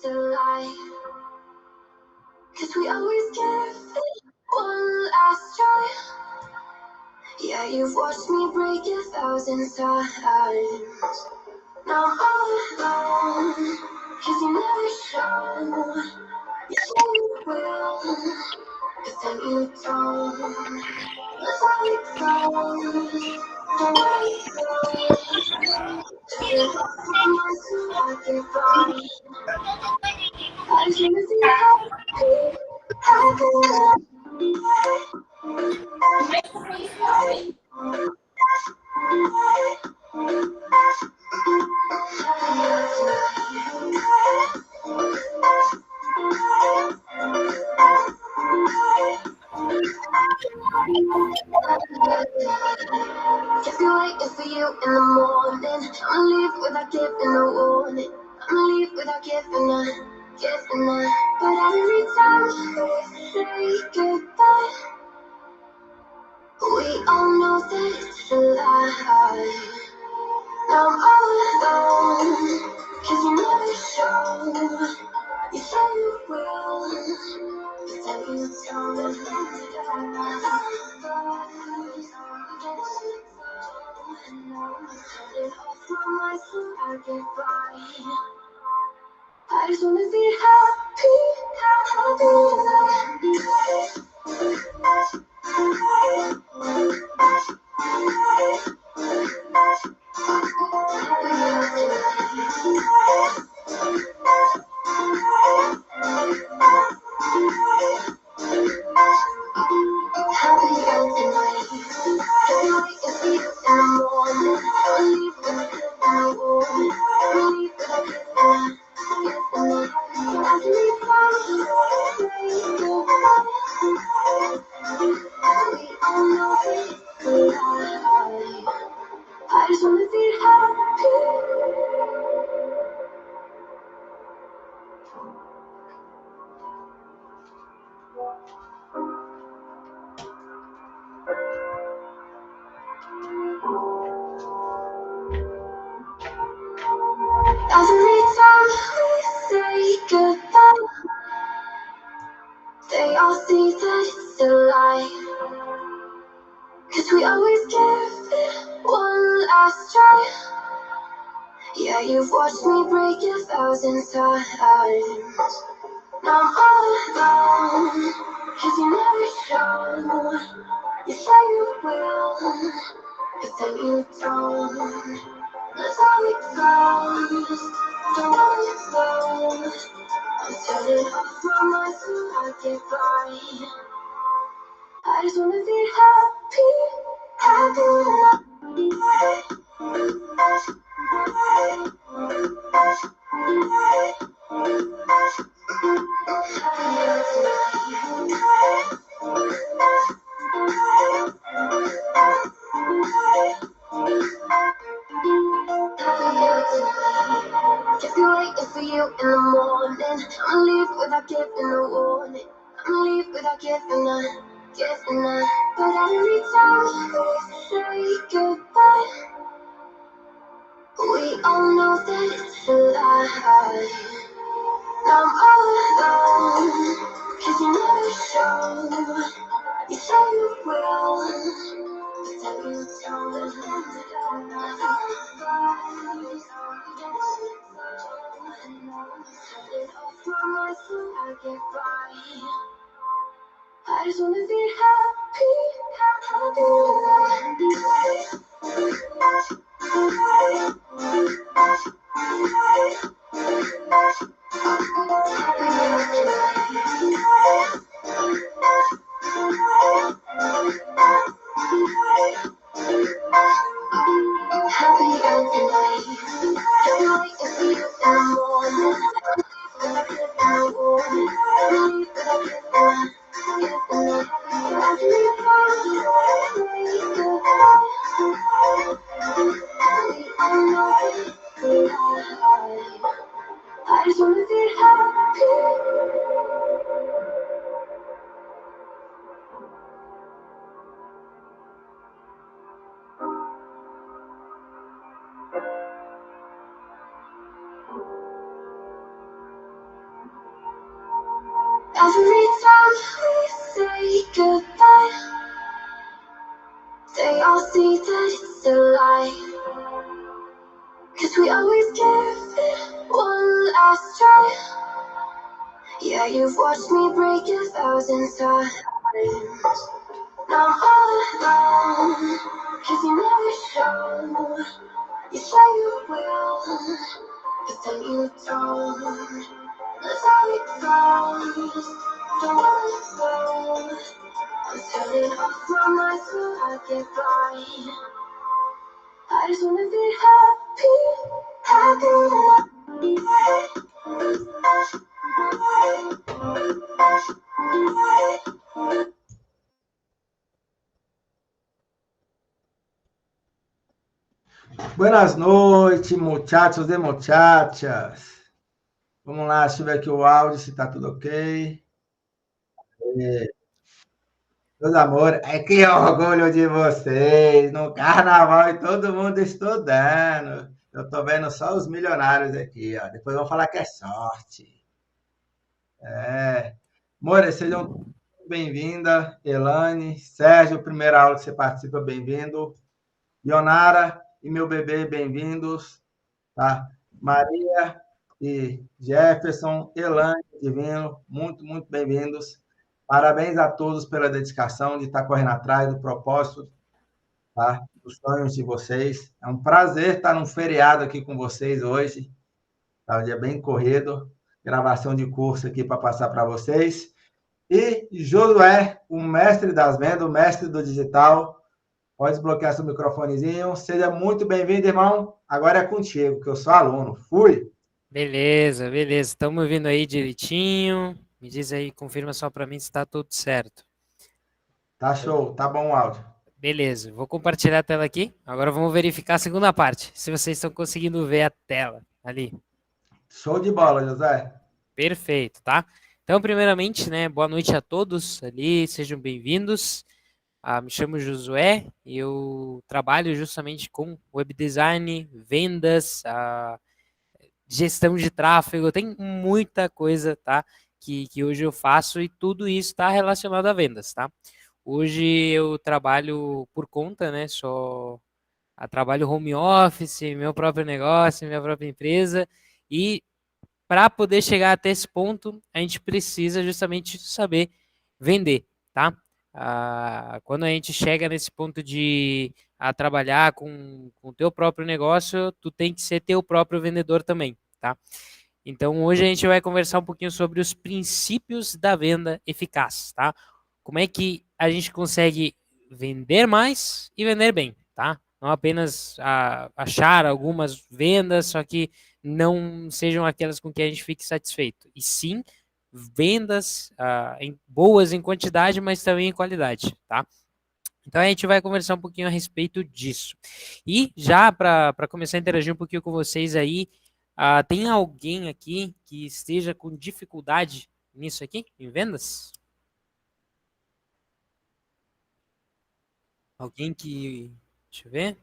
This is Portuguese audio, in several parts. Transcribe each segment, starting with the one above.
alive. 'Cause we always give it one last try. Yeah, you've watched me break 1,000 times. Now I'm all alone, 'cause you never show. You say you will, but then you don't. That's how it goes. Don't let it go. Turn it off from my soul, I get by. I just wanna be happy, happy. If you're waiting for you in the morning, I'ma leave without giving a warning. I'ma leave without giving a. But every time we say goodbye, we all know that it's a lie. Now I'm all alone, 'cause you never show. You say you will, but then you don't. From my soul, I get by. I just wanna be happy, happy every night. If you're waiting for you in the morning, I'll leave with a good in the warning. I'll leave with a good in the. Every time we say goodbye, we all know it's a lie. I just wanna be happy. Every time we say goodbye, they all see that it's a lie. 'Cause we always give it one last try. Yeah, you've watched me break 1,000 times. Now I'm all alone, 'cause you never show. You say you will, but then you don't. That's how it goes. Don't let it go. I'm turning off from my soul, I get by. I just wanna be happy, happy. If you're waiting for you in the morning, I'ma leave without giving a warning. I'ma leave without giving a. But every time we say goodbye, we all know that it's a lie. Now I'm all alone, 'cause you never show. You say you will, but then you don't. From my soul, I get by. I just wanna be happy, happy every night. If you're waiting for you in the morning, I'll leave with a warning. I'll leave with a every time we say goodbye, we all know it's a lie. I just wanna be happy. Every time we say goodbye, they all see that it's a lie. 'Cause we always give it one last try. Yeah, you've watched me break 1,000 times. Now I'm all alone, 'cause you never show. You say you will, but then you don't. That's how it goes. Don't wanna go. I'm turning off my mind so I get by. I just wanna be happy, happy. Buenas noites, muchachos e muchachas. Vamos lá, deixa eu ver aqui o áudio, se tá tudo ok. Meus amores, que orgulho de vocês, no carnaval e todo mundo estudando. Eu tô vendo só os milionários aqui, ó. Depois vão falar que é sorte. More, sejam bem-vinda, Elane, Sérgio, primeira aula que você participa, bem-vindo. Ionara e meu bebê, bem-vindos. Tá? Maria e Jefferson, Elane, Divino, muito bem-vindos. Parabéns a todos pela dedicação de estar correndo atrás do propósito, tá? Dos sonhos de vocês. É um prazer estar num feriado aqui com vocês hoje. Tá um dia bem corrido. Gravação de curso aqui para passar para vocês. E Josué, o mestre das vendas, o mestre do digital. Pode desbloquear seu microfonezinho. Seja muito bem-vindo, irmão. Agora é contigo, que eu sou aluno. Fui! Beleza. Estamos ouvindo aí direitinho. Me diz aí, confirma só para mim se está tudo certo. Tá show, tá bom o áudio. Beleza, vou compartilhar a tela aqui. Agora vamos verificar a segunda parte, se vocês estão conseguindo ver a tela ali. Show de bola, José. Perfeito, tá? Então, primeiramente, né, boa noite a todos ali, sejam bem-vindos. Me chamo Josué e eu trabalho justamente com web design, vendas, gestão de tráfego, tem muita coisa, tá? Que hoje eu faço e tudo isso está relacionado a vendas, tá? Hoje eu trabalho por conta, né? Trabalho home office, meu próprio negócio, minha própria empresa. E para poder chegar até esse ponto, a gente precisa justamente saber vender, tá? Quando a gente chega nesse ponto de trabalhar com o teu próprio negócio, tu tem que ser teu próprio vendedor também, tá? Então, hoje a gente vai conversar um pouquinho sobre os princípios da venda eficaz, tá? Como é que a gente consegue vender mais e vender bem, tá? Não apenas achar algumas vendas, só que não sejam aquelas com que a gente fique satisfeito. E sim, vendas boas em quantidade, mas também em qualidade, tá? Então a gente vai conversar um pouquinho a respeito disso. E já para começar a interagir um pouquinho com vocês aí, tem alguém aqui que esteja com dificuldade nisso aqui, em vendas? Alguém que... Deixa eu ver.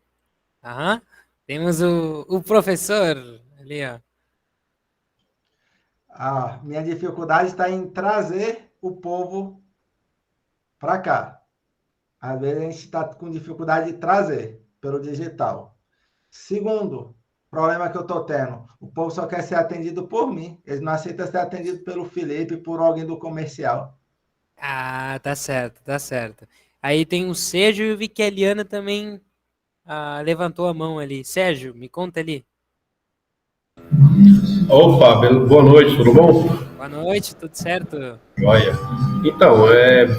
Aham. Temos o professor ali, ó. Minha dificuldade está em trazer o povo para cá. Às vezes a gente está com dificuldade de trazer pelo digital. Segundo problema que eu estou tendo, o povo só quer ser atendido por mim. Eles não aceitam ser atendido pelo Felipe, por alguém do comercial. Tá certo, tá certo. Aí tem o Sérgio e eu vi que a Eliana também levantou a mão ali. Sérgio, me conta ali. Opa, boa noite, tudo bom? Boa noite, tudo certo? Olha, então,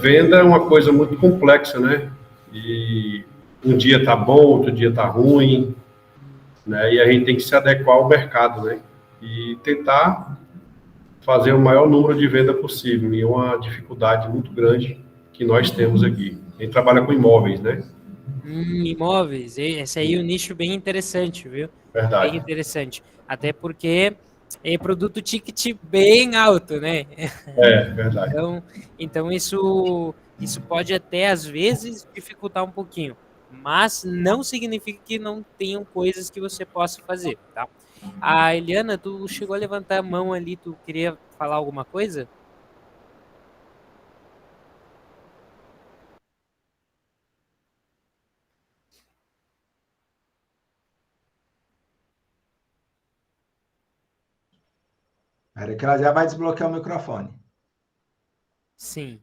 venda é uma coisa muito complexa, né? E um dia tá bom, outro dia tá ruim, né? E a gente tem que se adequar ao mercado, né? E tentar fazer o maior número de venda possível. E é uma dificuldade muito grande que nós temos aqui. A gente trabalha com imóveis, né? Imóveis, esse aí é um nicho bem interessante, viu? Verdade. Bem interessante. Até porque é produto ticket bem alto, né? Verdade. Então isso pode até, às vezes, dificultar um pouquinho. Mas não significa que não tenham coisas que você possa fazer, tá? A Eliana, tu chegou a levantar a mão ali, tu queria falar alguma coisa? Espera que ela já vai desbloquear o microfone. Sim.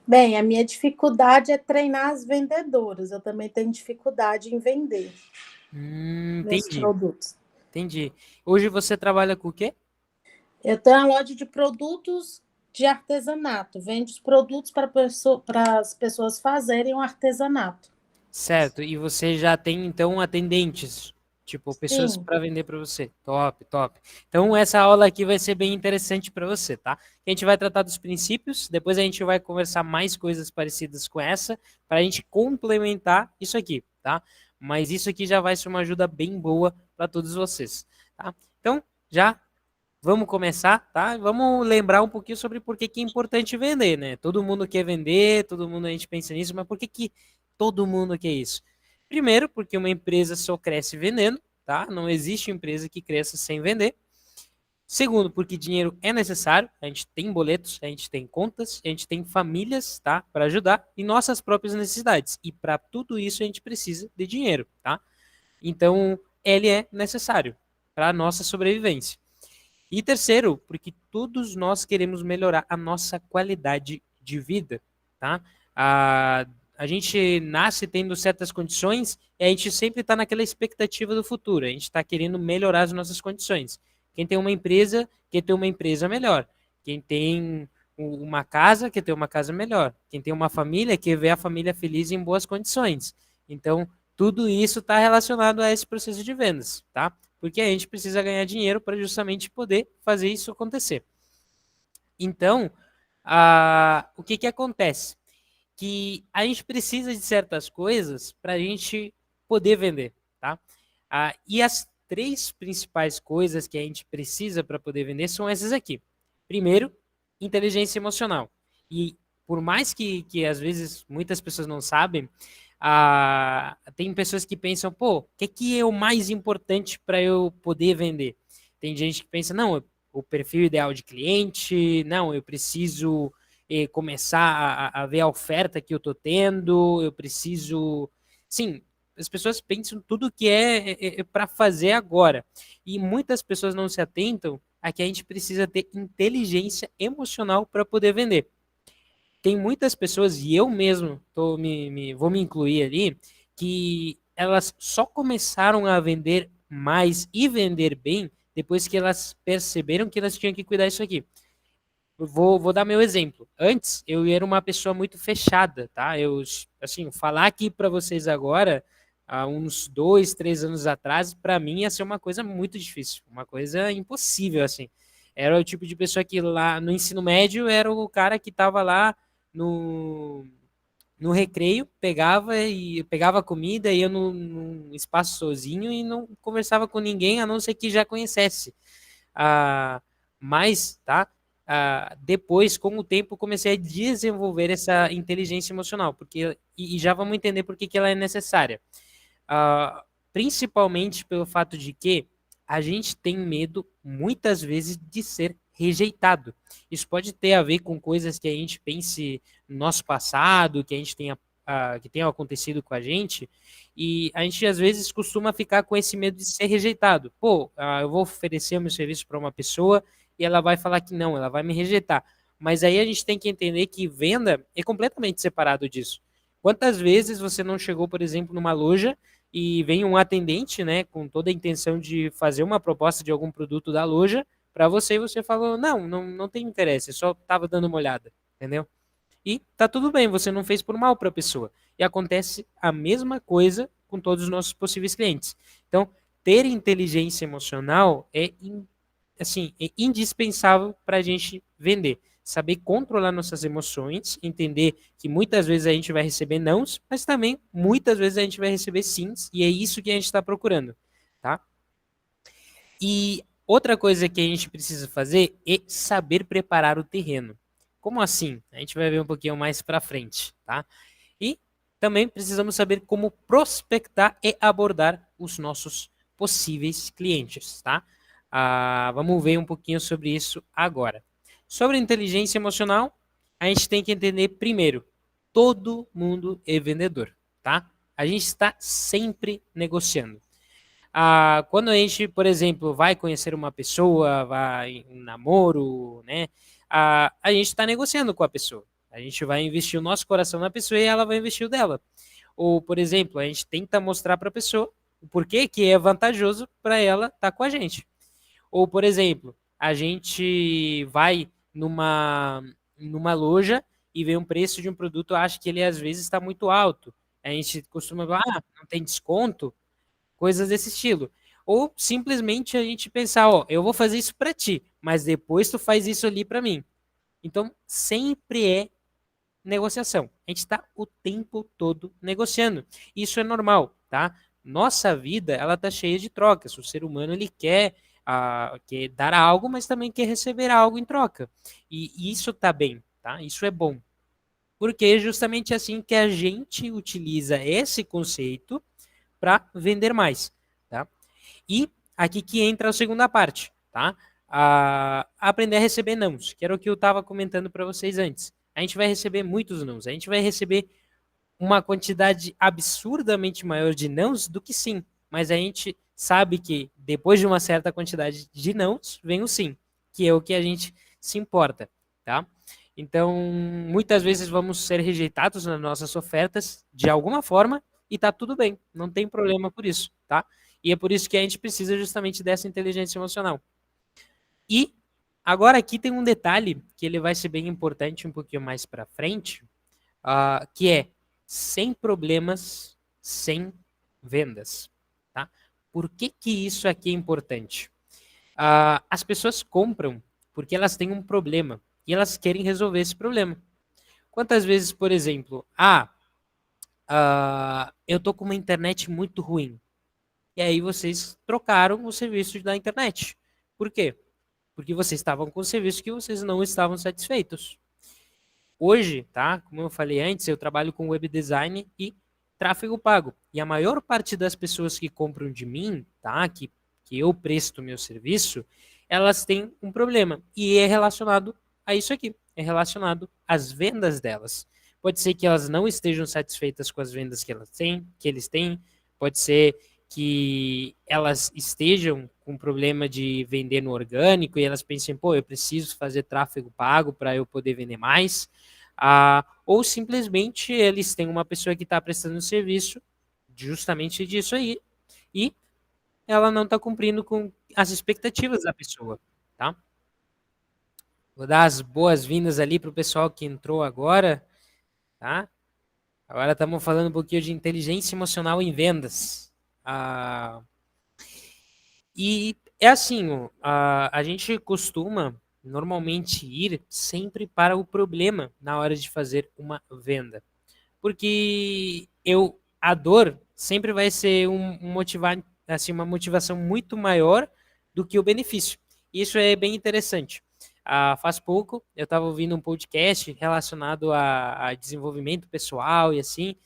Bem, a minha dificuldade é treinar as vendedoras. Eu também tenho dificuldade em vender meus Entendi, produtos. entendi. Hoje você trabalha com o quê? Eu tenho uma loja de produtos de artesanato. Vende os produtos para as pessoas fazerem o artesanato. Certo, e você já tem então atendentes, tipo pessoas Sim, para vender para você. Top, top. Então essa aula aqui vai ser bem interessante para você, tá? A gente vai tratar dos princípios, depois a gente vai conversar mais coisas parecidas com essa, para a gente complementar isso aqui, tá? Mas isso aqui já vai ser uma ajuda bem boa para todos vocês, tá? Então, já vamos começar, tá? Vamos lembrar um pouquinho sobre por que que é importante vender, né? Todo mundo quer vender, todo mundo a gente pensa nisso, mas por que que todo mundo quer isso? Primeiro, porque uma empresa só cresce vendendo, tá? Não existe empresa que cresça sem vender. Segundo, porque dinheiro é necessário, a gente tem boletos, a gente tem contas, a gente tem famílias, tá? Para ajudar e nossas próprias necessidades. E para tudo isso a gente precisa de dinheiro, tá? Então, ele é necessário para a nossa sobrevivência. E terceiro, porque todos nós queremos melhorar a nossa qualidade de vida, tá? A gente nasce tendo certas condições e a gente sempre está naquela expectativa do futuro. A gente está querendo melhorar as nossas condições. Quem tem uma empresa, quer ter uma empresa melhor. Quem tem uma casa, quer ter uma casa melhor. Quem tem uma família, quer ver a família feliz em boas condições. Então, tudo isso está relacionado a esse processo de vendas, tá? Porque a gente precisa ganhar dinheiro para justamente poder fazer isso acontecer. Então, o que que acontece? Que a gente precisa de certas coisas para a gente poder vender, tá? E as três principais coisas que a gente precisa para poder vender são essas aqui. Primeiro, inteligência emocional. E por mais que às vezes muitas pessoas não sabem, tem pessoas que pensam, pô, o que é o mais importante para eu poder vender? Tem gente que pensa, não, o perfil ideal de cliente, não, eu preciso começar a ver a oferta que eu estou tendo, eu preciso. Sim, as pessoas pensam tudo que é para fazer agora. E muitas pessoas não se atentam a que a gente precisa ter inteligência emocional para poder vender. Tem muitas pessoas, e eu mesmo vou me incluir ali, que elas só começaram a vender mais e vender bem depois que elas perceberam que elas tinham que cuidar disso aqui. Vou dar meu exemplo. Antes, eu era uma pessoa muito fechada, tá? Assim, falar aqui para vocês agora, há uns 2, 3 anos atrás, para mim ia ser uma coisa muito difícil, uma coisa impossível, assim. Era o tipo de pessoa que lá no ensino médio era o cara que estava lá no, no recreio, pegava comida, ia num espaço sozinho e não conversava com ninguém, a não ser que já conhecesse. Ah, mas, tá? Depois, com o tempo, comecei a desenvolver essa inteligência emocional, porque e já vamos entender por que ela é necessária. Principalmente pelo fato de que a gente tem medo, muitas vezes, de ser rejeitado. Isso pode ter a ver com coisas que a gente pense no nosso passado, que a gente que tenha acontecido com a gente, e a gente às vezes costuma ficar com esse medo de ser rejeitado. Pô, eu vou oferecer o meu serviço para uma pessoa e ela vai falar que não, ela vai me rejeitar. Mas aí a gente tem que entender que venda é completamente separado disso. Quantas vezes você não chegou, por exemplo, numa loja e vem um atendente, né, com toda a intenção de fazer uma proposta de algum produto da loja para você e você falou, não tem interesse, só estava dando uma olhada, entendeu? E tá tudo bem, você não fez por mal para a pessoa. E acontece a mesma coisa com todos os nossos possíveis clientes. Então, ter inteligência emocional assim, é indispensável para a gente vender. Saber controlar nossas emoções, entender que muitas vezes a gente vai receber nãos, mas também muitas vezes a gente vai receber sims, e é isso que a gente está procurando, tá? E outra coisa que a gente precisa fazer é saber preparar o terreno. Como assim? A gente vai ver um pouquinho mais para frente, tá? E também precisamos saber como prospectar e abordar os nossos possíveis clientes, tá? Vamos ver um pouquinho sobre isso agora. Sobre inteligência emocional, a gente tem que entender primeiro, todo mundo é vendedor, tá? A gente está sempre negociando. Quando a gente, por exemplo, vai conhecer uma pessoa, vai em um namoro, né? A gente está negociando com a pessoa. A gente vai investir o nosso coração na pessoa e ela vai investir o dela. Ou, por exemplo, a gente tenta mostrar para a pessoa o porquê que é vantajoso para ela estar com a gente. Ou, por exemplo, a gente vai numa loja e vê um preço de um produto, acha que ele às vezes está muito alto. A gente costuma falar, não tem desconto, coisas desse estilo. Ou simplesmente a gente pensar, ó, eu vou fazer isso para ti, mas depois tu faz isso ali para mim. Então, sempre é negociação. A gente está o tempo todo negociando. Isso é normal, tá? Nossa vida, ela tá cheia de trocas. O ser humano, ele quer dar algo, mas também quer receber algo em troca. E isso tá bem, tá? Isso é bom. Porque é justamente assim que a gente utiliza esse conceito para vender mais, tá? E aqui que entra a segunda parte, tá? Aprender a receber nãos, que era o que eu estava comentando para vocês antes. A gente vai receber muitos nãos, a gente vai receber uma quantidade absurdamente maior de nãos do que sim, mas a gente sabe que depois de uma certa quantidade de nãos, vem o sim, que é o que a gente se importa, tá? Então, muitas vezes vamos ser rejeitados nas nossas ofertas de alguma forma e tá tudo bem, não tem problema por isso, tá? E é por isso que a gente precisa justamente dessa inteligência emocional. E agora aqui tem um detalhe que ele vai ser bem importante um pouquinho mais para frente, que é sem problemas, sem vendas, tá? Por que que isso aqui é importante? As pessoas compram porque elas têm um problema e elas querem resolver esse problema. Quantas vezes, por exemplo, eu tô com uma internet muito ruim. E aí vocês trocaram o serviço da internet. Por quê? Porque vocês estavam com o serviço que vocês não estavam satisfeitos. Hoje, tá? Como eu falei antes, eu trabalho com web design e tráfego pago. E a maior parte das pessoas que compram de mim, tá? Que eu presto meu serviço, elas têm um problema. E é relacionado a isso aqui. É relacionado às vendas delas. Pode ser que elas não estejam satisfeitas com as vendas que eles têm. Pode ser que elas estejam com problema de vender no orgânico e elas pensem, pô, eu preciso fazer tráfego pago para eu poder vender mais. Ou simplesmente eles têm uma pessoa que está prestando serviço justamente disso aí e ela não está cumprindo com as expectativas da pessoa, tá? Vou dar as boas-vindas ali para o pessoal que entrou agora, tá? Agora estamos falando um pouquinho de inteligência emocional em vendas. E é assim, a gente costuma normalmente ir sempre para o problema na hora de fazer uma venda. Porque a dor sempre vai ser assim, uma motivação muito maior do que o benefício. Isso é bem interessante. Faz pouco eu estava ouvindo um podcast relacionado a desenvolvimento pessoal e assim,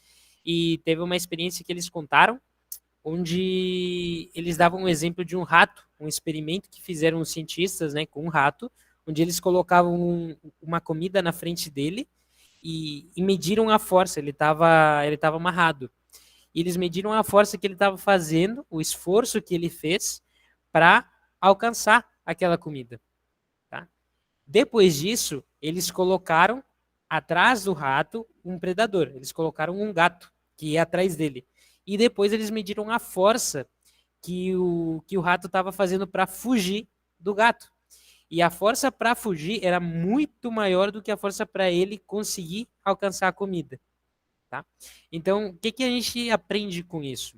e teve uma experiência que eles contaram onde eles davam um exemplo de um rato, um experimento que fizeram os cientistas, né, com um rato, onde eles colocavam uma comida na frente dele e mediram a força, ele tava amarrado. E eles mediram a força que ele estava fazendo, o esforço que ele fez para alcançar aquela comida. Tá? Depois disso, eles colocaram atrás do rato um predador, eles colocaram um gato que ia atrás dele. E depois eles mediram a força que o rato estava fazendo para fugir do gato. E a força para fugir era muito maior do que a força para ele conseguir alcançar a comida. Tá? Então, o que a gente aprende com isso?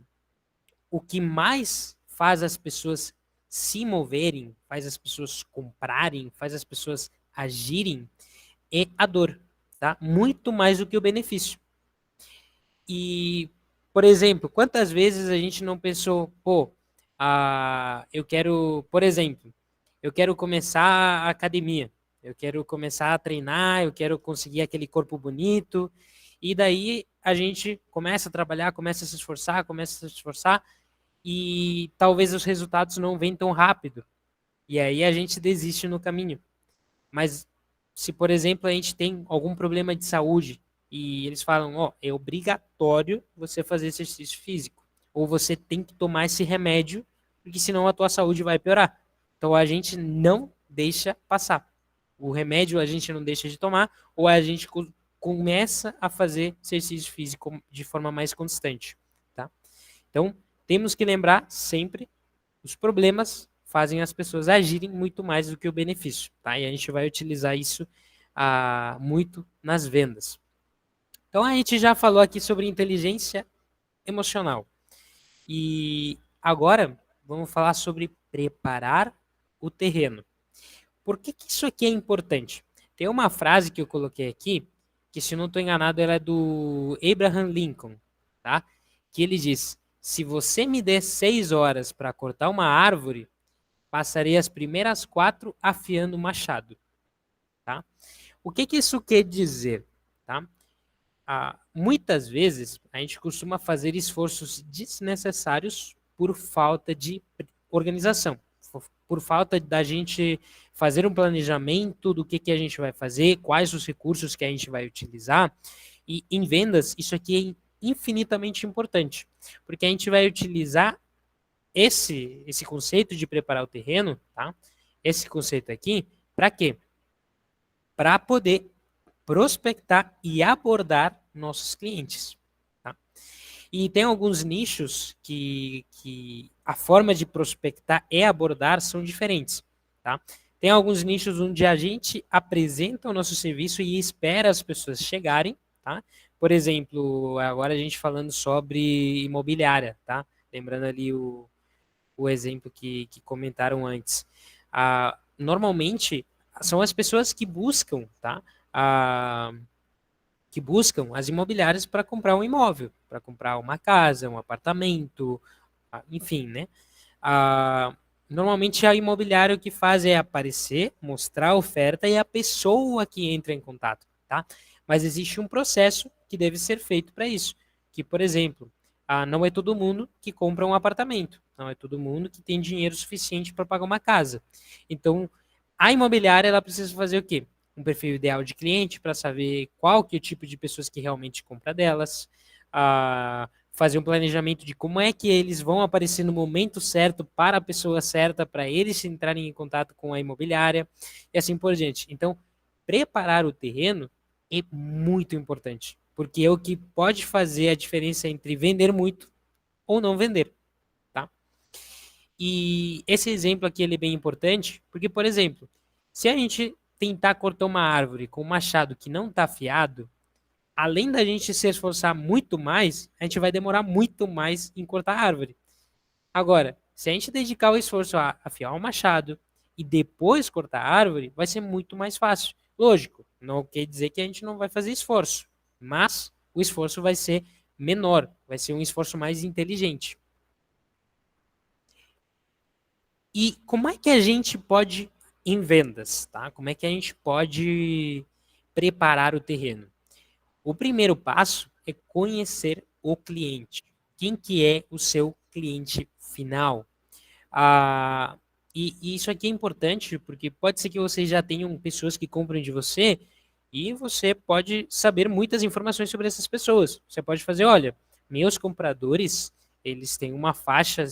O que mais faz as pessoas se moverem, faz as pessoas comprarem, faz as pessoas agirem, é a dor. Tá? Muito mais do que o benefício. E, por exemplo, quantas vezes a gente não pensou, pô, eu quero, por exemplo, eu quero começar a academia, eu quero começar a treinar, eu quero conseguir aquele corpo bonito, e daí a gente começa a trabalhar, começa a se esforçar, e talvez os resultados não venham tão rápido, e aí a gente desiste no caminho. Mas se, por exemplo, a gente tem algum problema de saúde, e eles falam, é obrigatório você fazer exercício físico, ou você tem que tomar esse remédio porque senão a tua saúde vai piorar. Então a gente não deixa passar. O remédio a gente não deixa de tomar, ou a gente começa a fazer exercício físico de forma mais constante, tá? Então, temos que lembrar sempre, os problemas fazem as pessoas agirem muito mais do que o benefício, tá? E a gente vai utilizar isso muito nas vendas. Então, a gente já falou aqui sobre inteligência emocional. E agora, vamos falar sobre preparar o terreno. Por que isso aqui é importante? Tem uma frase que eu coloquei aqui, que se não estou enganado, ela é do Abraham Lincoln, tá? Que ele diz: se você me der 6 horas para cortar uma árvore, passarei as primeiras 4 afiando o machado, tá? O que isso quer dizer, tá? Muitas vezes a gente costuma fazer esforços desnecessários por falta de organização, por falta da gente fazer um planejamento do que a gente vai fazer, quais os recursos que a gente vai utilizar. E em vendas, isso aqui é infinitamente importante, porque a gente vai utilizar esse conceito de preparar o terreno, tá? Esse conceito aqui, para quê? Para poder prospectar e abordar nossos clientes. Tá? E tem alguns nichos que a forma de prospectar e abordar são diferentes. Tá? Tem alguns nichos onde a gente apresenta o nosso serviço e espera as pessoas chegarem. Tá? Por exemplo, agora a gente falando sobre imobiliária. Tá? Lembrando ali o exemplo que comentaram antes. Normalmente, são as pessoas que buscam, tá? Que buscam as imobiliárias para comprar um imóvel, para comprar uma casa, um apartamento, enfim, né? Normalmente a imobiliária o que faz é aparecer, mostrar a oferta e a pessoa que entra em contato, tá? Mas existe um processo que deve ser feito para isso, que, por exemplo, não é todo mundo que compra um apartamento, não é todo mundo que tem dinheiro suficiente para pagar uma casa. Então, a imobiliária ela precisa fazer o quê? Um perfil ideal de cliente para saber qual que é o tipo de pessoas que realmente compra delas, fazer um planejamento de como é que eles vão aparecer no momento certo para a pessoa certa, para eles entrarem em contato com a imobiliária e assim por diante. Então, preparar o terreno é muito importante, porque é o que pode fazer a diferença entre vender muito ou não vender, tá? E esse exemplo aqui ele é bem importante, porque, por exemplo, se a gente tentar cortar uma árvore com um machado que não está afiado, além da gente se esforçar muito mais, a gente vai demorar muito mais em cortar a árvore. Agora, se a gente dedicar o esforço a afiar o machado e depois cortar a árvore, vai ser muito mais fácil. Lógico, não quer dizer que a gente não vai fazer esforço, mas o esforço vai ser menor, vai ser um esforço mais inteligente. E como é que a gente pode, em vendas, tá? Como é que a gente pode preparar o terreno? O primeiro passo é conhecer o cliente. Quem que é o seu cliente final? E isso aqui é importante porque pode ser que vocês já tenham pessoas que compram de você e você pode saber muitas informações sobre essas pessoas. Você pode fazer, olha, meus compradores, eles têm uma faixa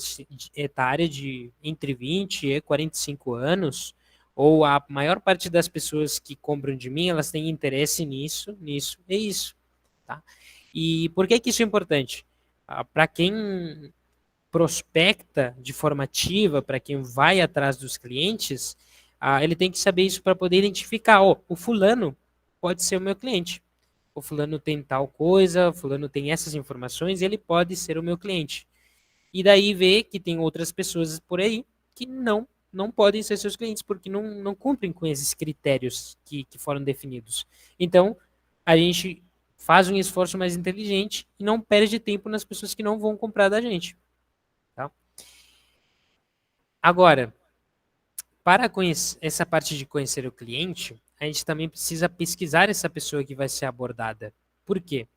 etária de entre 20 e 45 anos, ou a maior parte das pessoas que compram de mim, elas têm interesse nisso, nisso e isso. Tá? E por que isso é importante? Para quem prospecta de forma ativa, para quem vai atrás dos clientes, ele tem que saber isso para poder identificar, o fulano pode ser o meu cliente. O fulano tem tal coisa, o fulano tem essas informações, ele pode ser o meu cliente. E daí ver que tem outras pessoas por aí que não podem ser seus clientes, porque não cumprem com esses critérios que foram definidos. Então, a gente faz um esforço mais inteligente e não perde tempo nas pessoas que não vão comprar da gente. Tá? Agora, para conhecer essa parte de conhecer o cliente, a gente também precisa pesquisar essa pessoa que vai ser abordada. Por quê?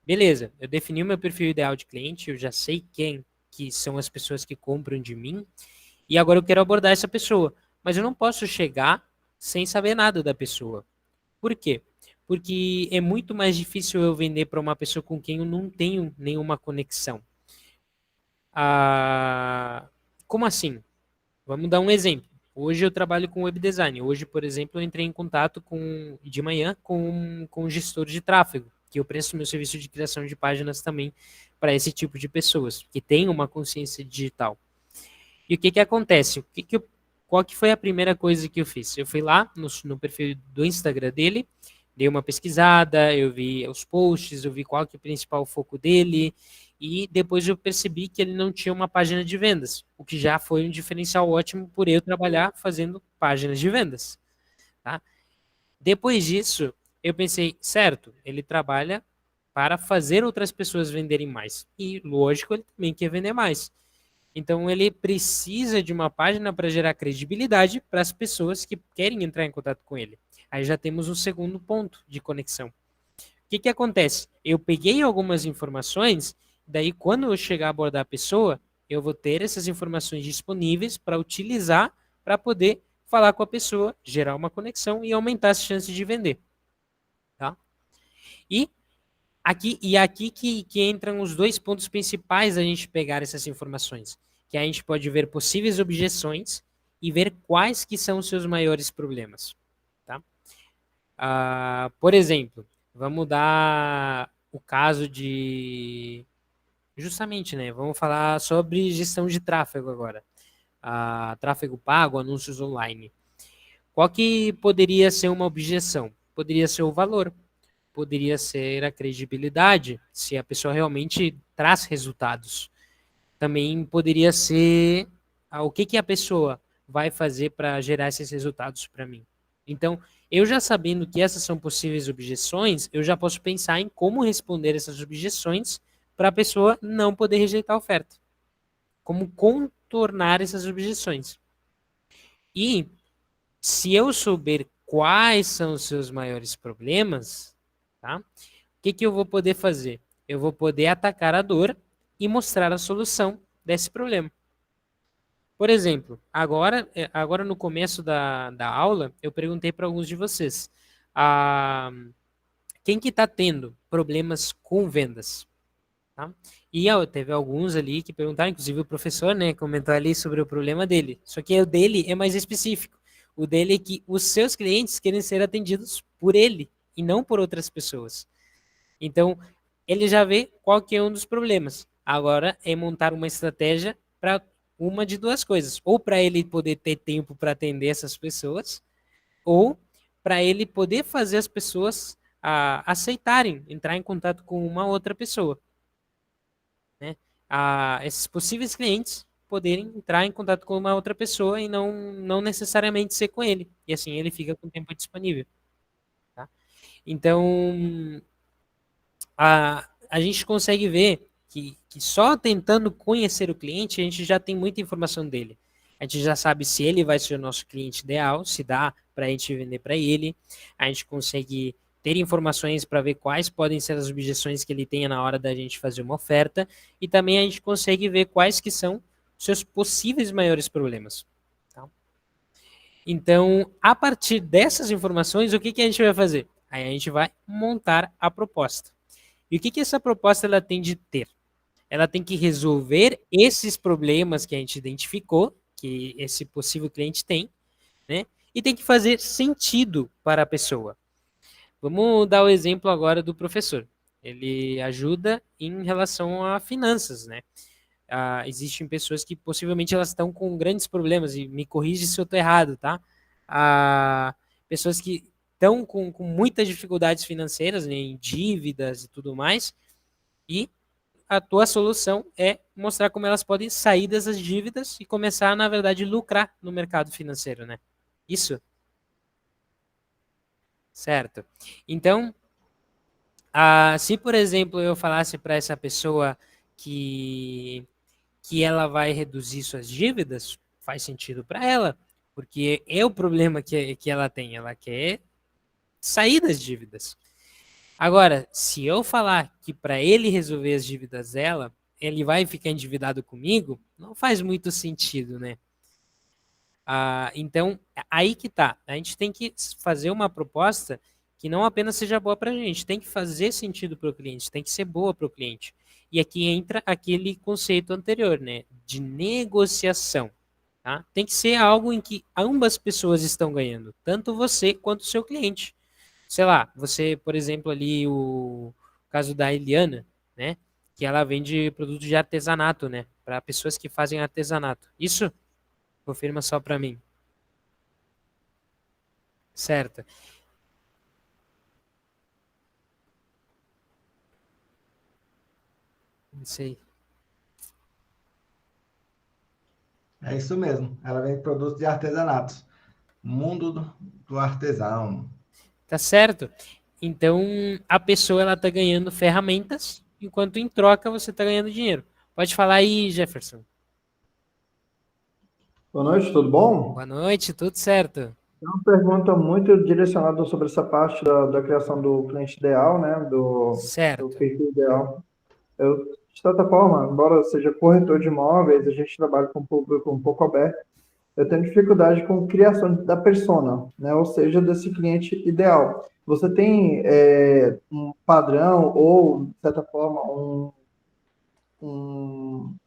Beleza, eu defini o meu perfil ideal de cliente, eu já sei quem que são as pessoas que compram de mim, e agora eu quero abordar essa pessoa. Mas eu não posso chegar sem saber nada da pessoa. Por quê? Porque é muito mais difícil eu vender para uma pessoa com quem eu não tenho nenhuma conexão. como assim? Vamos dar um exemplo. Hoje eu trabalho com web design. Hoje, por exemplo, eu entrei em contato de manhã com um gestor de tráfego, que eu presto meu serviço de criação de páginas também para esse tipo de pessoas, que tem uma consciência digital. E o que acontece? Qual que foi a primeira coisa que eu fiz? Eu fui lá no perfil do Instagram dele, dei uma pesquisada, eu vi os posts, eu vi qual que é o principal foco dele, e depois eu percebi que ele não tinha uma página de vendas, o que já foi um diferencial ótimo por eu trabalhar fazendo páginas de vendas, tá? Depois disso, eu pensei, certo, ele trabalha para fazer outras pessoas venderem mais. E, lógico, ele também quer vender mais. Então, ele precisa de uma página para gerar credibilidade para as pessoas que querem entrar em contato com ele. Aí já temos um segundo ponto de conexão. O que acontece? Eu peguei algumas informações, daí quando eu chegar a abordar a pessoa, eu vou ter essas informações disponíveis para utilizar para poder falar com a pessoa, gerar uma conexão e aumentar as chances de vender. Tá? E aqui que entram os dois pontos principais da gente pegar essas informações, que a gente pode ver possíveis objeções e ver quais que são os seus maiores problemas. Tá? Por exemplo, vamos dar o caso de... Justamente, né? Vamos falar sobre gestão de tráfego agora. Tráfego pago, anúncios online. Qual que poderia ser uma objeção? Poderia ser o valor. Poderia ser a credibilidade, se a pessoa realmente traz resultados. Também poderia ser o que a pessoa vai fazer para gerar esses resultados para mim. Então, eu já sabendo que essas são possíveis objeções, eu já posso pensar em como responder essas objeções para a pessoa não poder rejeitar a oferta. Como contornar essas objeções. E se eu souber quais são os seus maiores problemas, tá? O que eu vou poder fazer? Eu vou poder atacar a dor e mostrar a solução desse problema. Por exemplo, agora no começo da aula, eu perguntei para alguns de vocês, quem que está tendo problemas com vendas? Tá? E teve alguns ali que perguntaram, inclusive o professor, né, comentou ali sobre o problema dele. Só que o dele é mais específico. O dele é que os seus clientes querem ser atendidos por ele e não por outras pessoas. Então, ele já vê qual que é um dos problemas. Agora é montar uma estratégia para uma de duas coisas. Ou para ele poder ter tempo para atender essas pessoas, ou para ele poder fazer as pessoas aceitarem entrar em contato com uma outra pessoa. Né? Esses possíveis clientes poderem entrar em contato com uma outra pessoa e não necessariamente ser com ele. E assim ele fica com o tempo disponível. Tá? Então, a gente consegue ver que só tentando conhecer o cliente, a gente já tem muita informação dele. A gente já sabe se ele vai ser o nosso cliente ideal, se dá para a gente vender para ele. A gente consegue ter informações para ver quais podem ser as objeções que ele tenha na hora da gente fazer uma oferta. E também a gente consegue ver quais que são os seus possíveis maiores problemas. Tá? Então, a partir dessas informações, o que a gente vai fazer? Aí a gente vai montar a proposta. E o que essa proposta ela tem de ter? Ela tem que resolver esses problemas que a gente identificou, que esse possível cliente tem, né? E tem que fazer sentido para a pessoa. Vamos dar o exemplo agora do professor. Ele ajuda em relação a finanças, né? Existem pessoas que possivelmente elas estão com grandes problemas, e me corrige se eu estou errado, tá? Pessoas que estão com muitas dificuldades financeiras, né, em dívidas e tudo mais, e a tua solução é mostrar como elas podem sair dessas dívidas e começar, na verdade, lucrar no mercado financeiro, né? Isso? Certo. Então, se, por exemplo, eu falasse para essa pessoa que ela vai reduzir suas dívidas, faz sentido para ela, porque é o problema que ela tem. Ela quer sair das dívidas. Agora, se eu falar que para ele resolver as dívidas dela, ele vai ficar endividado comigo, não faz muito sentido, né? Então, aí que tá. A gente tem que fazer uma proposta que não apenas seja boa para a gente, tem que fazer sentido para o cliente, tem que ser boa para o cliente. E aqui entra aquele conceito anterior, né, de negociação. Tá? Tem que ser algo em que ambas pessoas estão ganhando, tanto você quanto o seu cliente. Sei lá, você, por exemplo, ali o caso da Eliana, né, que ela vende produtos de artesanato, né, para pessoas que fazem artesanato. Isso? Confirma só para mim. Certo. Não sei. É isso mesmo. Ela vende produtos de artesanato. Mundo do artesão. Tá certo? Então, a pessoa ela tá ganhando ferramentas, enquanto em troca você tá ganhando dinheiro. Pode falar aí, Jefferson. Boa noite, tudo bom? Boa noite, tudo certo? É uma pergunta muito direcionada sobre essa parte da criação do cliente ideal, né? Do Certo. perfil ideal. Eu, de certa forma, embora seja corretor de imóveis, a gente trabalha com um público um pouco aberto. Eu tenho dificuldade com a criação da persona, né? Ou seja, desse cliente ideal. Você tem um padrão ou, de certa forma, um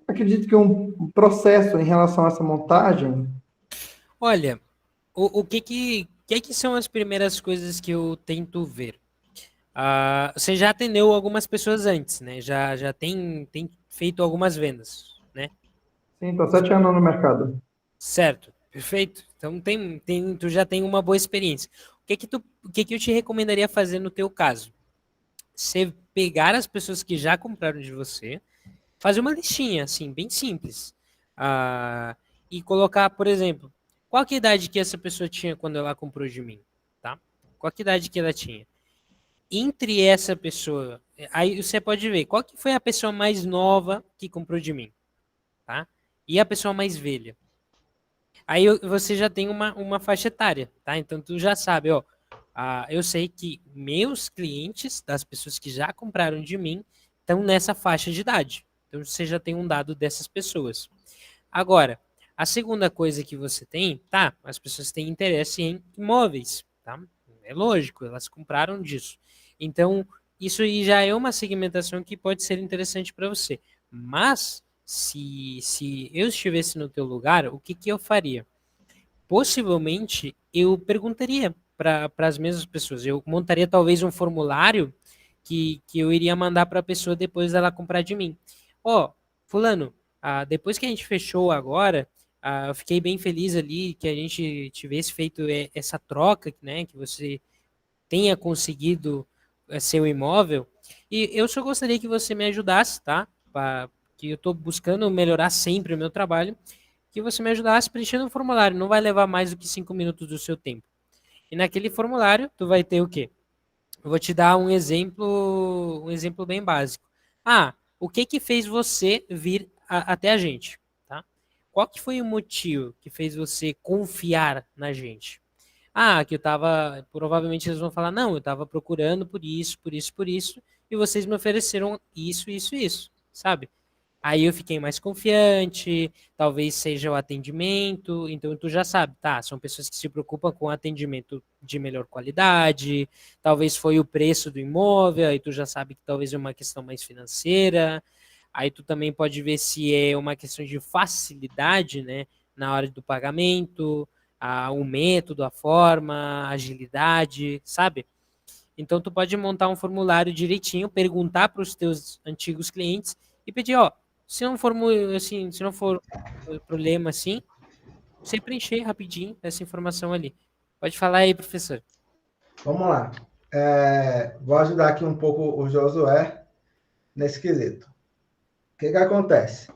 acredito que um processo em relação a essa montagem. Olha, o que são as primeiras coisas que eu tento ver? Você já atendeu algumas pessoas antes, né? Já tem feito algumas vendas, né? Sim, estou 7 anos no mercado. Certo, perfeito. Então tu já tem uma boa experiência. O que eu te recomendaria fazer no teu caso? Você pegar as pessoas que já compraram de você, fazer uma listinha, assim, bem simples. E colocar, por exemplo, qual que é a idade que essa pessoa tinha quando ela comprou de mim, tá? Qual que é a idade que ela tinha? Entre essa pessoa, aí você pode ver qual que foi a pessoa mais nova que comprou de mim, tá? E a pessoa mais velha. Aí você já tem uma faixa etária, tá? Então tu já sabe, ó, eu sei que meus clientes, das pessoas que já compraram de mim, estão nessa faixa de idade. Então você já tem um dado dessas pessoas. Agora, a segunda coisa que você tem, tá? As pessoas têm interesse em imóveis, tá? É lógico, elas compraram disso. Então, isso aí já é uma segmentação que pode ser interessante para você. Mas, se eu estivesse no teu lugar, o que eu faria? Possivelmente, eu perguntaria para as mesmas pessoas. Eu montaria talvez um formulário que eu iria mandar para a pessoa depois dela comprar de mim. Ó, fulano, depois que a gente fechou agora, eu fiquei bem feliz ali que a gente tivesse feito essa troca, né? Que você tenha conseguido seu imóvel. E eu só gostaria que você me ajudasse, tá? Que eu estou buscando melhorar sempre o meu trabalho, que você me ajudasse preenchendo um formulário. Não vai levar mais do que 5 minutos do seu tempo. E naquele formulário, tu vai ter o quê? Eu vou te dar um exemplo bem básico. O que fez você vir até a gente, tá? Qual que foi o motivo que fez você confiar na gente? Que eu tava, provavelmente eles vão falar, não, eu tava procurando por isso, por isso, por isso, e vocês me ofereceram isso, isso, isso, sabe? Aí eu fiquei mais confiante, talvez seja o atendimento, então tu já sabe, tá? São pessoas que se preocupam com atendimento de melhor qualidade, talvez foi o preço do imóvel, aí tu já sabe que talvez é uma questão mais financeira, aí tu também pode ver se é uma questão de facilidade, né, na hora do pagamento, o método, a forma, a agilidade, sabe? Então tu pode montar um formulário direitinho, perguntar para os teus antigos clientes e pedir, ó, se não for assim, se não for problema assim, você preencher rapidinho essa informação ali. Pode falar aí, professor. Vamos lá. Vou ajudar aqui um pouco o Josué nesse quesito. O que acontece?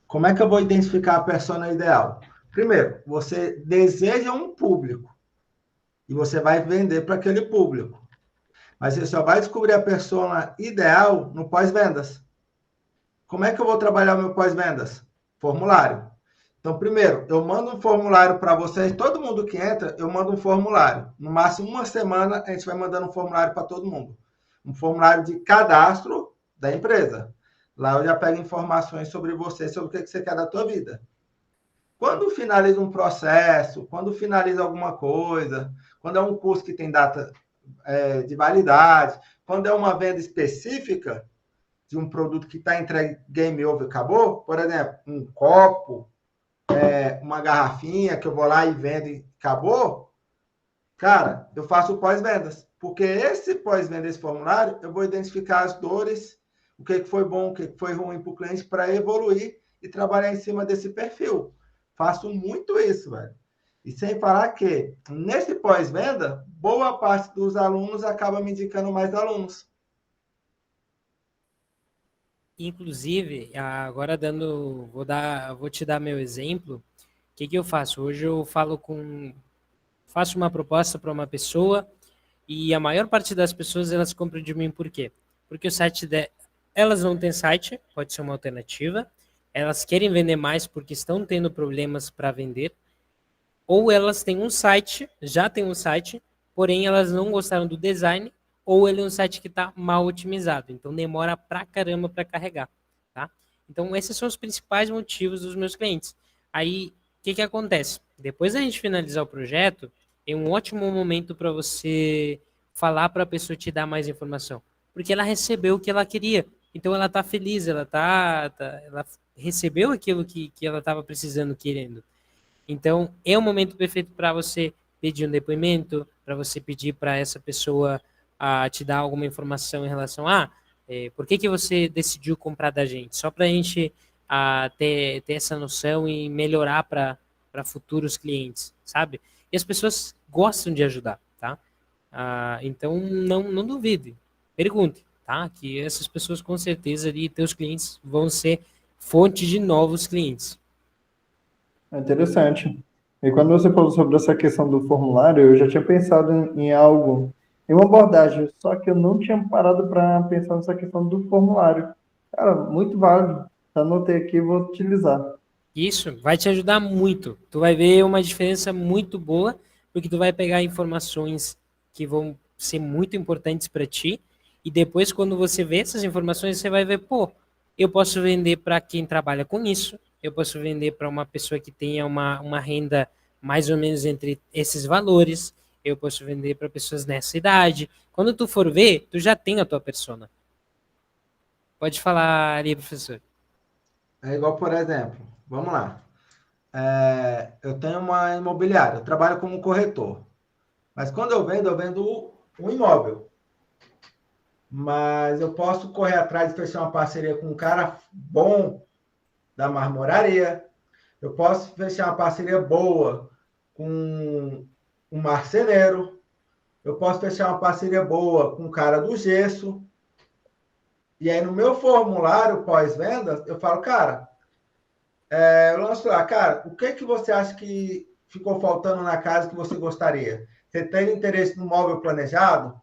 Como é que eu vou identificar a persona ideal? Primeiro, você deseja um público e você vai vender para aquele público. Mas você só vai descobrir a persona ideal no pós-vendas. Como é que eu vou trabalhar o meu pós-vendas? Formulário. Então, primeiro, eu mando um formulário para vocês. Todo mundo que entra, eu mando um formulário. No máximo, uma semana, a gente vai mandando um formulário para todo mundo. Um formulário de cadastro da empresa. Lá eu já pego informações sobre você, sobre o que você quer da tua vida. Quando finaliza um processo, quando finaliza alguma coisa, quando é um curso que tem data de validade, quando é uma venda específica de um produto que está entregue game over, acabou, por exemplo, um copo, uma garrafinha que eu vou lá e vendo e acabou, cara, eu faço pós-vendas. Porque esse pós-venda, esse formulário, eu vou identificar as dores, o que foi bom, o que foi ruim para o cliente, para evoluir e trabalhar em cima desse perfil. Faço muito isso, velho. E sem falar que, nesse pós-venda, boa parte dos alunos acaba me indicando mais alunos. Inclusive, agora vou te dar meu exemplo. O que eu faço? Hoje eu faço uma proposta para uma pessoa e a maior parte das pessoas elas compram de mim por quê? Porque o site elas não têm site, pode ser uma alternativa. Elas querem vender mais porque estão tendo problemas para vender. Ou elas têm um site, já têm um site, porém elas não gostaram do design, ou ele é um site que está mal otimizado, então demora pra caramba para carregar, tá? Então esses são os principais motivos dos meus clientes. Aí, o que acontece? Depois da gente finalizar o projeto, é um ótimo momento para você falar para a pessoa te dar mais informação, porque ela recebeu o que ela queria, então ela está feliz, ela recebeu aquilo que ela estava precisando, querendo. Então, é o momento perfeito para você pedir um depoimento, para você pedir para essa pessoa te dar alguma informação em relação a por que você decidiu comprar da gente? Só para a gente ter essa noção e melhorar para futuros clientes, sabe? E as pessoas gostam de ajudar, tá? Então, não duvide, pergunte, tá? Que essas pessoas, com certeza, ali, teus clientes vão ser fonte de novos clientes. É interessante. E quando você falou sobre essa questão do formulário, eu já tinha pensado em algo, em uma abordagem, só que eu não tinha parado para pensar nessa questão do formulário. Cara, muito válido. Anotei aqui e vou utilizar. Isso vai te ajudar muito. Tu vai ver uma diferença muito boa, porque tu vai pegar informações que vão ser muito importantes para ti, e depois quando você vê essas informações, você vai ver, pô, eu posso vender para quem trabalha com isso, eu posso vender para uma pessoa que tenha uma renda mais ou menos entre esses valores, eu posso vender para pessoas nessa idade. Quando tu for ver, tu já tem a tua persona. Pode falar ali, professor. É igual, por exemplo, vamos lá. Eu tenho uma imobiliária, eu trabalho como corretor. Mas quando eu vendo um imóvel. Mas eu posso correr atrás de fechar uma parceria com um cara bom da marmoraria. Eu posso fechar uma parceria boa com um marceneiro. Eu posso fechar uma parceria boa com um cara do gesso. E aí, no meu formulário pós-venda, eu falo, cara, eu lanço lá, cara, o que você acha que ficou faltando na casa que você gostaria? Você tem interesse no móvel planejado?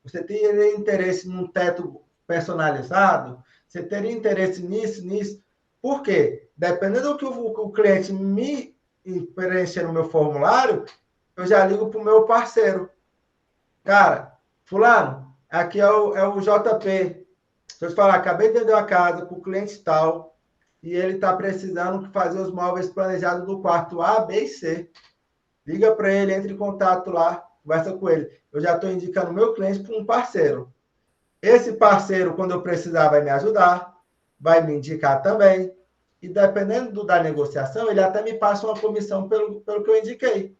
Você teria interesse num teto personalizado? Você teria interesse nisso? Por quê? Dependendo do que o cliente me preencher no meu formulário, eu já ligo para o meu parceiro. Cara, fulano, aqui é o JP. Deixa eu te falar, acabei de vender uma casa para o cliente tal, e ele está precisando fazer os móveis planejados do quarto A, B e C. Liga para ele, entre em contato lá, conversa com ele. Eu já estou indicando o meu cliente para um parceiro. Esse parceiro, quando eu precisar, vai me ajudar, vai me indicar também. E dependendo da negociação, ele até me passa uma comissão pelo que eu indiquei.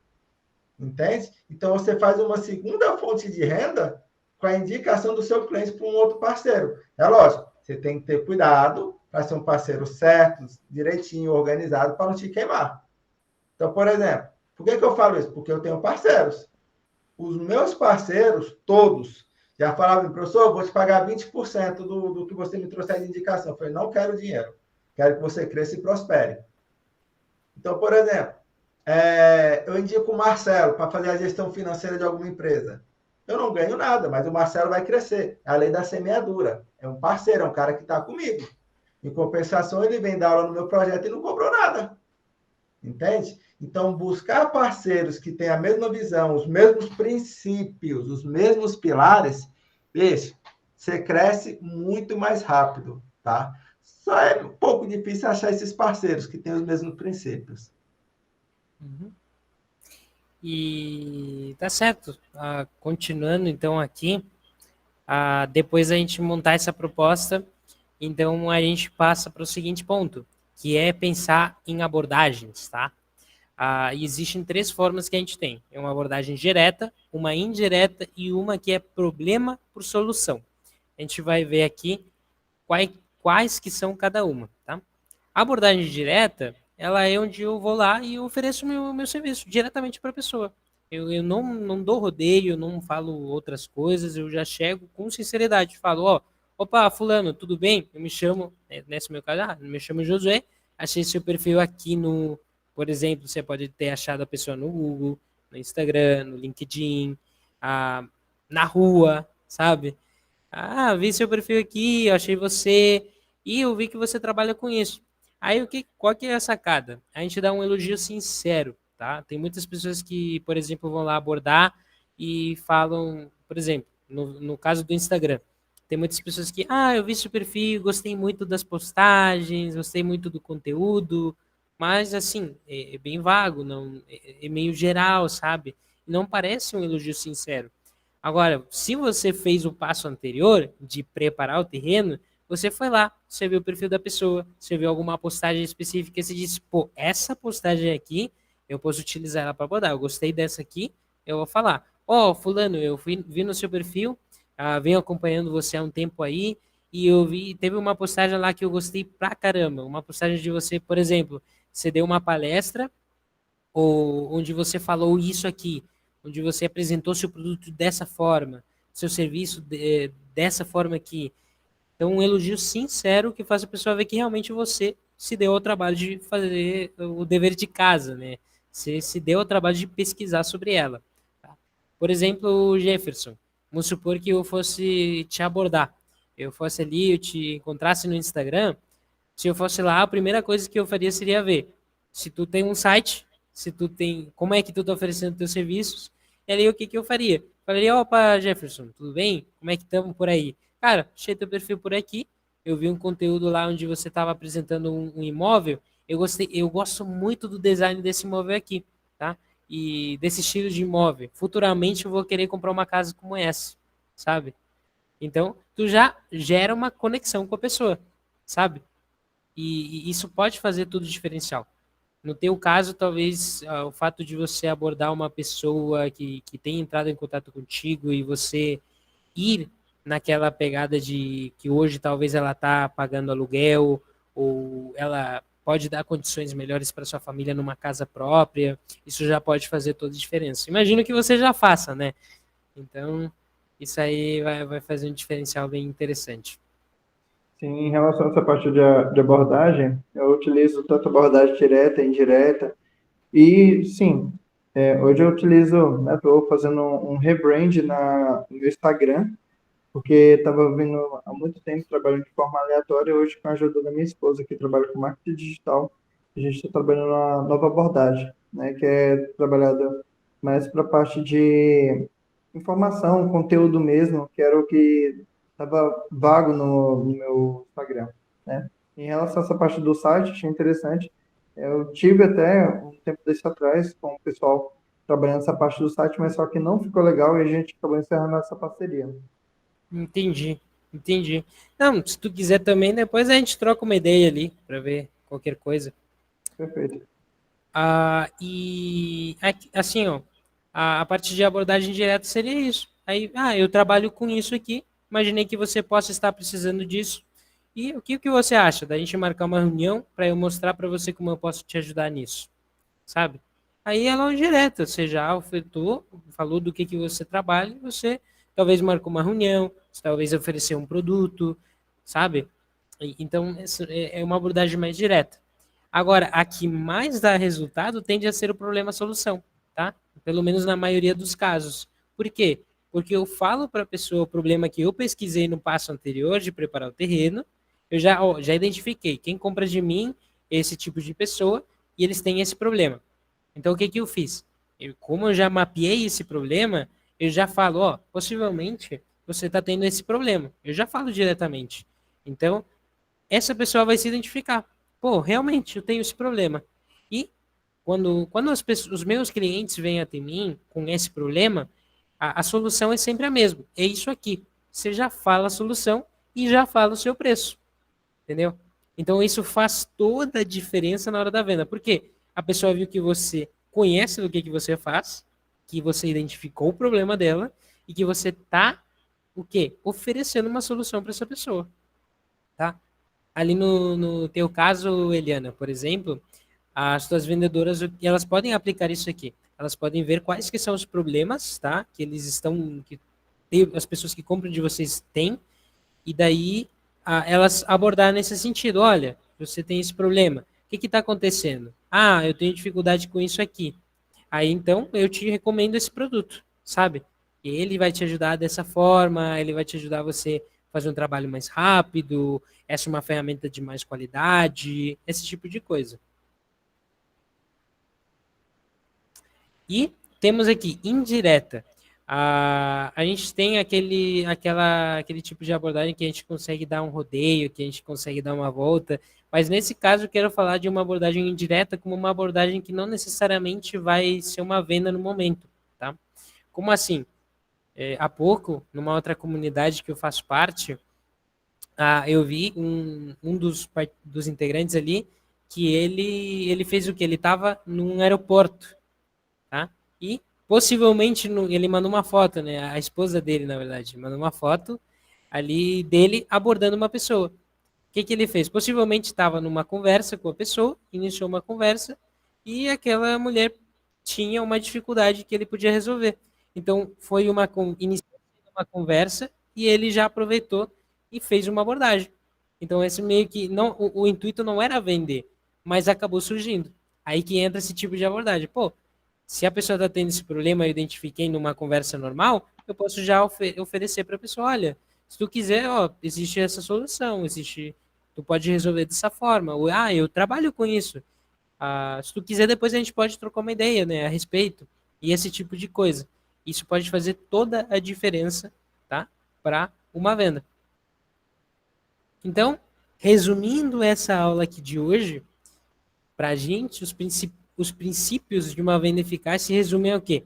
Entende? Então, você faz uma segunda fonte de renda com a indicação do seu cliente para um outro parceiro. É lógico, você tem que ter cuidado para ser um parceiro certo, direitinho, organizado, para não te queimar. Então, por exemplo, por que eu falo isso? Porque eu tenho parceiros. Os meus parceiros, todos, já falavam, professor, vou te pagar 20% do que você me trouxer de indicação. Eu falei, não quero dinheiro. Quero que você cresça e prospere. Então, por exemplo, eu indico o Marcelo para fazer a gestão financeira de alguma empresa. Eu não ganho nada, mas o Marcelo vai crescer. É a lei da semeadura. É um parceiro, é um cara que está comigo. Em compensação, ele vem dar aula no meu projeto e não cobrou nada. Entende? Então, buscar parceiros que têm a mesma visão, os mesmos princípios, os mesmos pilares, você cresce muito mais rápido, tá? Só é um pouco difícil achar esses parceiros que têm os mesmos princípios. Uhum. E tá certo. Continuando então aqui, depois a gente montar essa proposta, então a gente passa para o seguinte ponto, que é pensar em abordagens, tá? E existem três formas que a gente tem. É uma abordagem direta, uma indireta e uma que é problema por solução. A gente vai ver aqui quais que são cada uma, tá? A abordagem direta, ela é onde eu vou lá e eu ofereço meu serviço diretamente para a pessoa. Eu não dou rodeio, não falo outras coisas, eu já chego com sinceridade, falo, ó, opa, fulano, tudo bem? Eu me chamo, nesse meu caso, me chamo Josué, achei seu perfil aqui no, por exemplo, você pode ter achado a pessoa no Google, no Instagram, no LinkedIn, na rua, sabe? Vi seu perfil aqui, eu achei você e eu vi que você trabalha com isso. Aí qual que é a sacada? A gente dá um elogio sincero, tá? Tem muitas pessoas que, por exemplo, vão lá abordar e falam, por exemplo, no caso do Instagram, tem muitas pessoas que, eu vi seu perfil, gostei muito das postagens, gostei muito do conteúdo, mas assim, é bem vago, não, é meio geral, sabe? Não parece um elogio sincero. Agora, se você fez o passo anterior de preparar o terreno, você foi lá, você viu o perfil da pessoa, você viu alguma postagem específica e você disse, pô, essa postagem aqui, eu posso utilizar ela para abordar. Eu gostei dessa aqui, eu vou falar. Ó, fulano, vi no seu perfil, venho acompanhando você há um tempo aí, e eu vi, teve uma postagem lá que eu gostei pra caramba. Uma postagem de você, por exemplo, você deu uma palestra, ou onde você falou isso aqui, onde você apresentou seu produto dessa forma, seu serviço dessa forma aqui. Então, um elogio sincero que faz a pessoa ver que realmente você se deu ao trabalho de fazer o dever de casa, né? Você se deu ao trabalho de pesquisar sobre ela. Tá? Por exemplo, o Jefferson. Vamos supor que eu fosse te abordar. Eu fosse ali, eu te encontrasse no Instagram. Se eu fosse lá, a primeira coisa que eu faria seria ver se tu tem um site, se tu tem, como é que tu tá oferecendo teus serviços. E ali o que que eu faria? Falaria, opa, Jefferson, tudo bem? Como é que estamos por aí? Cara, achei teu perfil por aqui. Eu vi um conteúdo lá onde você estava apresentando um imóvel. Eu gosto muito do design desse imóvel aqui, tá? E desse estilo de imóvel. Futuramente eu vou querer comprar uma casa como essa, sabe? Então, tu já gera uma conexão com a pessoa, sabe? E isso pode fazer tudo diferencial. No teu caso, talvez o fato de você abordar uma pessoa que tem entrado em contato contigo e você ir naquela pegada de que hoje talvez ela está pagando aluguel ou ela pode dar condições melhores para sua família numa casa própria, isso já pode fazer toda a diferença. Imagino que você já faça, né? Então, isso aí vai fazer um diferencial bem interessante. Sim, em relação a essa parte de abordagem, eu utilizo tanto abordagem direta e indireta. E, sim, hoje eu utilizo, né, estou fazendo um rebrand no Instagram, porque estava vindo há muito tempo trabalhando de forma aleatória. Hoje, com a ajuda da minha esposa, que trabalha com marketing digital, a gente está trabalhando uma nova abordagem, né, que é trabalhada mais para a parte de informação, conteúdo mesmo, que era o que estava vago no meu Instagram, né? Em relação a essa parte do site, achei interessante. Eu tive até um tempo desse atrás com o pessoal trabalhando essa parte do site, mas só que não ficou legal e a gente acabou encerrando essa parceria. Entendi, entendi. Não, se tu quiser também, depois a gente troca uma ideia ali para ver qualquer coisa. Perfeito. E assim, ó, a parte de abordagem direta seria isso. Aí, eu trabalho com isso aqui. Imaginei que você possa estar precisando disso. E o que você acha da gente marcar uma reunião para eu mostrar para você como eu posso te ajudar nisso, sabe? Aí ela é direta, você já ofertou, falou do que você trabalha, você talvez marcou uma reunião, talvez ofereceu um produto, sabe? Então, essa é uma abordagem mais direta. Agora, a que mais dá resultado tende a ser o problema-solução, tá? Pelo menos na maioria dos casos. Por quê? Porque eu falo para a pessoa o problema que eu pesquisei no passo anterior de preparar o terreno, eu já identifiquei quem compra de mim, esse tipo de pessoa, e eles têm esse problema. Então, o que que eu fiz? Como eu já mapeei esse problema, eu já falo, ó, possivelmente você está tendo esse problema. Eu já falo diretamente. Então, essa pessoa vai se identificar. Pô, realmente, eu tenho esse problema. E quando os meus clientes vêm até mim com esse problema, a solução é sempre a mesma. É isso aqui. Você já fala a solução e já fala o seu preço. Entendeu? Então, isso faz toda a diferença na hora da venda. Por quê? A pessoa viu que você conhece do que você faz, que você identificou o problema dela e que você está, o quê? Oferecendo uma solução para essa pessoa. Tá? Ali no teu caso, Eliana, por exemplo, as tuas vendedoras, elas podem aplicar isso aqui. Elas podem ver quais que são os problemas, tá? Que eles estão, que as pessoas que compram de vocês têm, e daí elas abordar nesse sentido. Olha, você tem esse problema. O que está acontecendo? Ah, eu tenho dificuldade com isso aqui. Aí então eu te recomendo esse produto, sabe? E ele vai te ajudar dessa forma, ele vai te ajudar você fazer um trabalho mais rápido, essa é uma ferramenta de mais qualidade, esse tipo de coisa. E temos aqui indireta. A gente tem aquele tipo de abordagem que a gente consegue dar um rodeio, que a gente consegue dar uma volta, mas nesse caso eu quero falar de uma abordagem indireta como uma abordagem que não necessariamente vai ser uma venda no momento, tá? Como assim? Há pouco, numa outra comunidade que eu faço parte, eu vi um dos integrantes ali que ele fez o quê? Ele estava num aeroporto, tá? E possivelmente ele mandou uma foto, né? A esposa dele, na verdade, mandou uma foto ali dele abordando uma pessoa. O que ele fez? Possivelmente estava numa conversa com a pessoa, iniciou uma conversa e aquela mulher tinha uma dificuldade que ele podia resolver. Então foi iniciou uma conversa e ele já aproveitou e fez uma abordagem. Então esse meio que não, o intuito não era vender, mas acabou surgindo. Aí que entra esse tipo de abordagem. Pô, se a pessoa está tendo esse problema, eu identifiquei numa conversa normal, eu posso já oferecer para a pessoa, olha, se tu quiser, ó, existe essa solução, tu pode resolver dessa forma. Ou, eu trabalho com isso. Se tu quiser, depois a gente pode trocar uma ideia, né, a respeito. E esse tipo de coisa. Isso pode fazer toda a diferença, tá, para uma venda. Então, resumindo essa aula aqui de hoje, para a gente, os princípios de uma venda eficaz se resumem ao quê?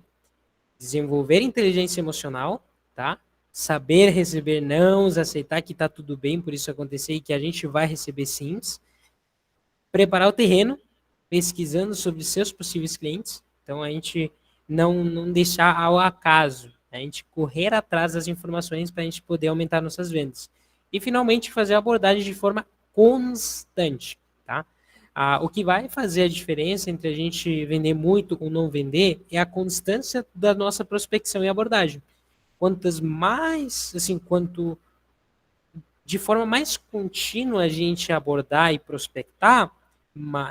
Desenvolver inteligência emocional, tá? Saber receber nãos, aceitar que tá tudo bem por isso acontecer e que a gente vai receber sims. Preparar o terreno, pesquisando sobre seus possíveis clientes. Então, a gente não deixar ao acaso, a gente correr atrás das informações para a gente poder aumentar nossas vendas. E, finalmente, fazer a abordagem de forma constante, tá? O que vai fazer a diferença entre a gente vender muito ou não vender é a constância da nossa prospecção e abordagem. Quanto de forma mais contínua a gente abordar e prospectar,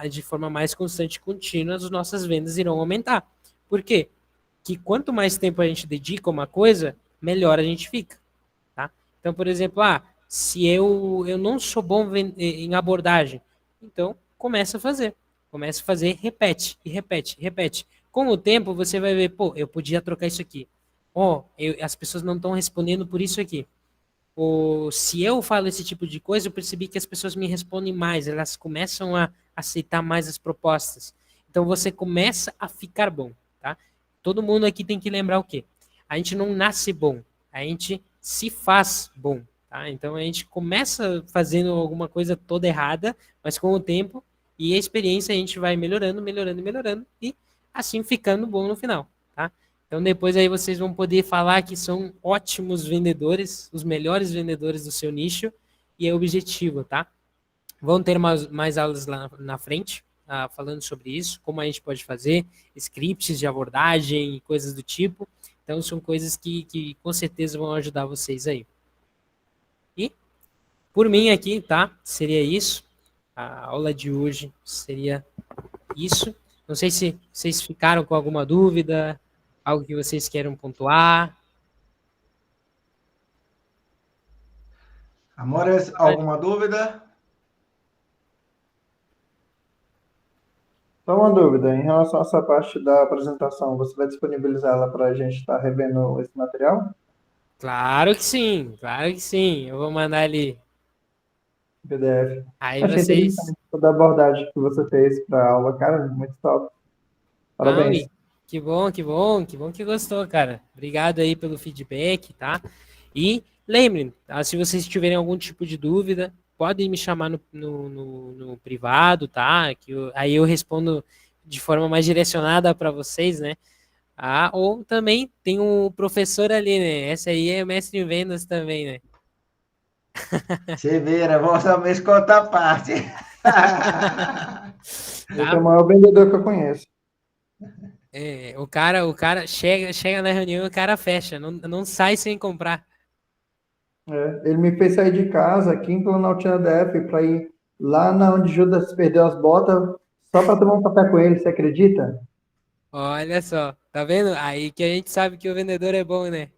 de forma mais constante e contínua, as nossas vendas irão aumentar. Por quê? Que quanto mais tempo a gente dedica a uma coisa, melhor a gente fica. Tá? Então, por exemplo, se eu não sou bom em abordagem, então começa a fazer, repete, e repete, repete. Com o tempo, você vai ver, pô, eu podia trocar isso aqui. As pessoas não estão respondendo por isso aqui. Ou se eu falo esse tipo de coisa, eu percebi que as pessoas me respondem mais, elas começam a aceitar mais as propostas. Então você começa a ficar bom, tá? Todo mundo aqui tem que lembrar o quê? A gente não nasce bom, a gente se faz bom, tá? Então a gente começa fazendo alguma coisa toda errada, mas com o tempo e a experiência a gente vai melhorando, melhorando, melhorando e assim ficando bom no final, tá? Então depois aí vocês vão poder falar que são ótimos vendedores, os melhores vendedores do seu nicho, e é o objetivo, tá? Vão ter mais aulas lá na frente, falando sobre isso, como a gente pode fazer, scripts de abordagem e coisas do tipo. Então são coisas que com certeza vão ajudar vocês aí. E por mim aqui, tá? Seria isso. A aula de hoje seria isso. Não sei se vocês ficaram com alguma dúvida, algo que vocês queiram pontuar. Amores, alguma dúvida? Só uma dúvida, em relação a essa parte da apresentação, você vai disponibilizar ela para a gente estar revendo esse material? Claro que sim, claro que sim. Eu vou mandar ali. PDF. Aí Achei vocês. interessante toda a abordagem que você fez para a aula, cara, muito top. Parabéns. Não, que bom, que bom, que bom que gostou, cara. Obrigado aí pelo feedback, tá? E lembrem, tá? Se vocês tiverem algum tipo de dúvida, podem me chamar no privado, tá? Aí eu respondo de forma mais direcionada para vocês, né? Ah, ou também tem um professor ali, né? Esse aí é mestre em vendas também, né? Se vira, vou somente contar a parte. Esse é o maior vendedor que eu conheço. O cara chega na reunião e o cara fecha, não sai sem comprar. Ele me fez sair de casa aqui em Planaltina DF para ir lá na onde Judas perdeu as botas só para tomar um café com ele, você acredita? Olha só, tá vendo? Aí que a gente sabe que o vendedor é bom, né?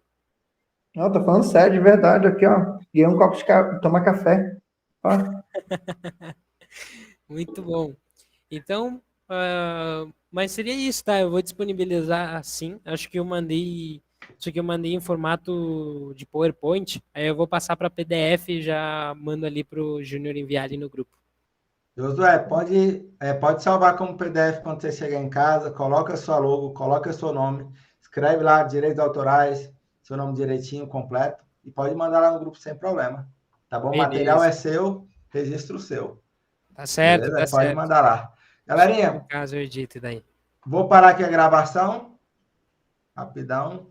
Não, tô falando sério, de verdade, aqui, ó. Ganhei um copo de tomar café. Ó. Muito bom. Então, mas seria isso, tá? Eu vou disponibilizar assim. Acho que eu mandei. Isso aqui eu mandei em formato de PowerPoint. Aí eu vou passar para PDF e já mando ali pro Júnior enviar ali no grupo. Josué, pode salvar como PDF quando você chegar em casa, coloca sua logo, coloca seu nome, escreve lá direitos autorais, seu nome direitinho, completo, e pode mandar lá no grupo sem problema. Tá bom? O material é seu, registro seu. Tá certo, Beleza? tá Pode certo. mandar lá. Galerinha, No caso, eu edito daí. vou parar aqui a gravação. Rapidão.